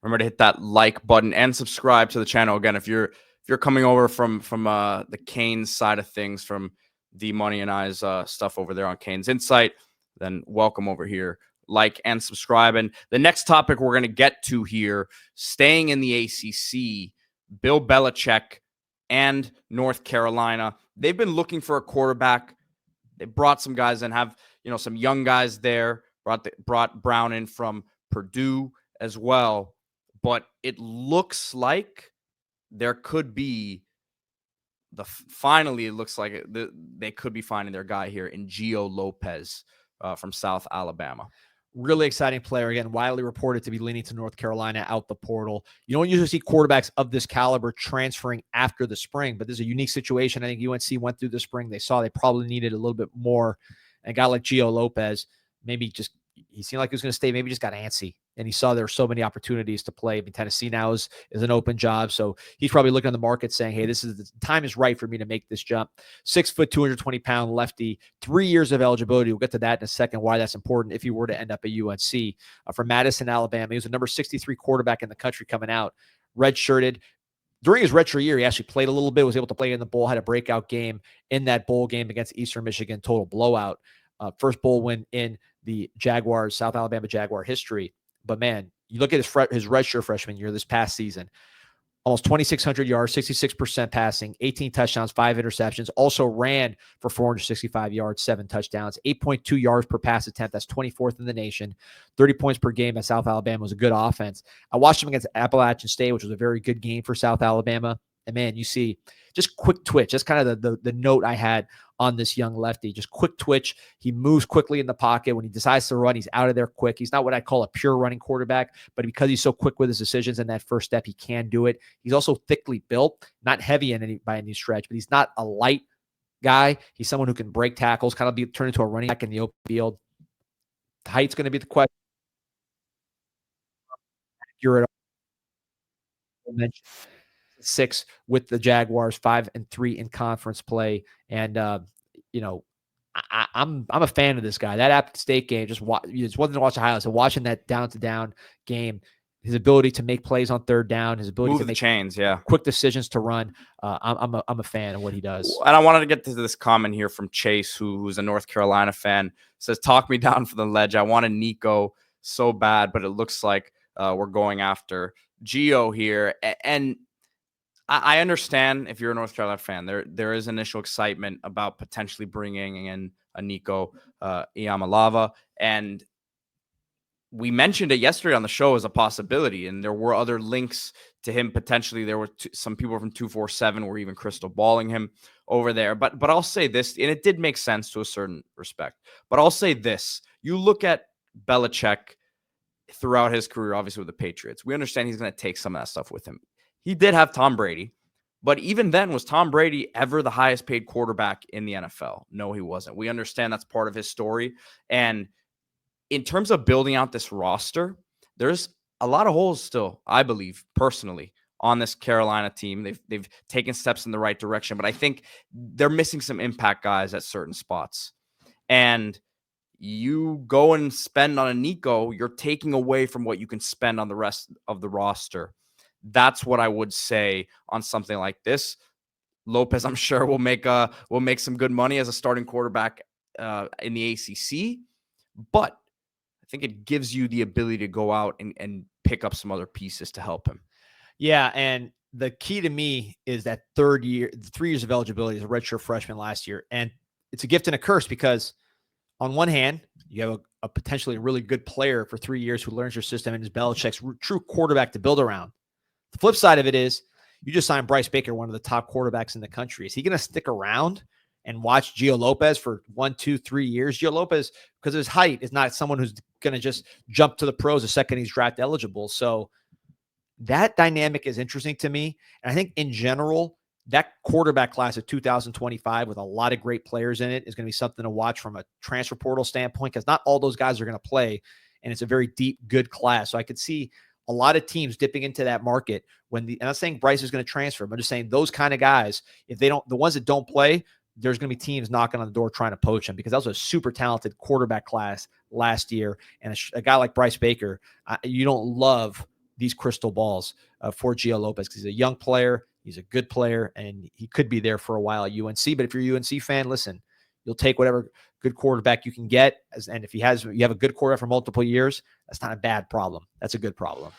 remember to hit that like button and subscribe to the channel. Again, if you're coming over from the Canes side of things, from the Money and I's stuff over there on Canes Insight, then welcome over here. Like and subscribe. And the next topic we're going to get to here, staying in the ACC, Bill Belichick and North Carolina. They've been looking for a quarterback. They brought some guys and have, some young guys there. Brought Brown in from Purdue as well. But it looks like there could be finally, it looks like they could be finding their guy here in Gio Lopez from South Alabama. Really exciting player. Again, widely reported to be leaning to North Carolina out the portal. You don't usually see quarterbacks of this caliber transferring after the spring, but this is a unique situation. I think UNC went through the spring. They saw they probably needed a little bit more. And a guy like Gio Lopez, maybe he seemed like he was going to stay, maybe just got antsy. And he saw there were so many opportunities to play. I mean, Tennessee now is an open job. So he's probably looking at the market saying, hey, the time is right for me to make this jump. 6 foot, 220-pound lefty, 3 years of eligibility. We'll get to that in a second, why that's important if he were to end up at UNC. From Madison, Alabama. He was the number 63 quarterback in the country coming out. Redshirted. During his redshirt year, he actually played a little bit, was able to play in the bowl, had a breakout game in that bowl game against Eastern Michigan, total blowout. First bowl win in the Jaguars, South Alabama Jaguar history. But man, you look at his redshirt freshman year this past season, almost 2,600 yards, 66% passing, 18 touchdowns, 5 interceptions. Also ran for 465 yards, 7 touchdowns, 8.2 yards per pass attempt. That's 24th in the nation. 30 points per game at South Alabama was a good offense. I watched him against Appalachian State, which was a very good game for South Alabama. And man, you see just quick twitch. That's kind of the note I had on this young lefty. Just quick twitch. He moves quickly in the pocket. When he decides to run, he's out of there quick. He's not what I call a pure running quarterback, but because he's so quick with his decisions and that first step, he can do it. He's also thickly built, not heavy by any stretch, but he's not a light guy. He's someone who can break tackles, kind of turn into a running back in the open field. Height's going to be the question. You're at 6 with the Jaguars, 5-3 in conference play. And, I'm a fan of this guy. That App State game, just wasn't to watch the highlights. And watching that down-to-down game, his ability to make plays on third down, his ability to make chains, quick decisions to run. I'm a fan of what he does. And I wanted to get to this comment here from Chase, who's a North Carolina fan. Says, talk me down for the ledge. I wanted Nico so bad, but it looks like we're going after Gio here. And I understand if you're a North Carolina fan, there is initial excitement about potentially bringing in a Nico Iamaleava. And we mentioned it yesterday on the show as a possibility, and there were other links to him potentially. There were some people from 247 were even crystal balling him over there. But I'll say this, and it did make sense to a certain respect. But I'll say this. You look at Belichick throughout his career, obviously with the Patriots. We understand he's going to take some of that stuff with him. He did have Tom Brady, but even then, was Tom Brady ever the highest paid quarterback in the NFL? No, he wasn't. We understand that's part of his story. And in terms of building out this roster, there's a lot of holes still, I believe, personally, on this Carolina team. They've taken steps in the right direction, but I think they're missing some impact guys at certain spots. And you go and spend on a Nico, you're taking away from what you can spend on the rest of the roster. That's what I would say on something like this. Lopez, I'm sure, will make some good money as a starting quarterback in the ACC, but I think it gives you the ability to go out and pick up some other pieces to help him. Yeah, and the key to me is that 3 years of eligibility as a redshirt freshman last year, and it's a gift and a curse because on one hand, you have a potentially really good player for 3 years who learns your system and is Belichick's true quarterback to build around. The flip side of it is you just signed Bryce Baker, one of the top quarterbacks in the country. Is he going to stick around and watch Gio Lopez for 1, 2, 3 years? Gio Lopez, because of his height, is not someone who's going to just jump to the pros the second he's draft eligible. So that dynamic is interesting to me. And I think in general, that quarterback class of 2025 with a lot of great players in it is going to be something to watch from a transfer portal standpoint, because not all those guys are going to play. And it's a very deep, good class. So I could see a lot of teams dipping into that market when I'm not saying Bryce is going to transfer, but I'm just saying those kind of guys, if they don't, the ones that don't play, there's going to be teams knocking on the door trying to poach him, because that was a super talented quarterback class last year. And a guy like Bryce Baker, you don't love these crystal balls for Gio Lopez, because he's a young player, he's a good player, and he could be there for a while at UNC. But if you're a UNC fan, listen, you'll take whatever good quarterback you can get. And if you have a good quarterback for multiple years, that's not a bad problem. That's a good problem.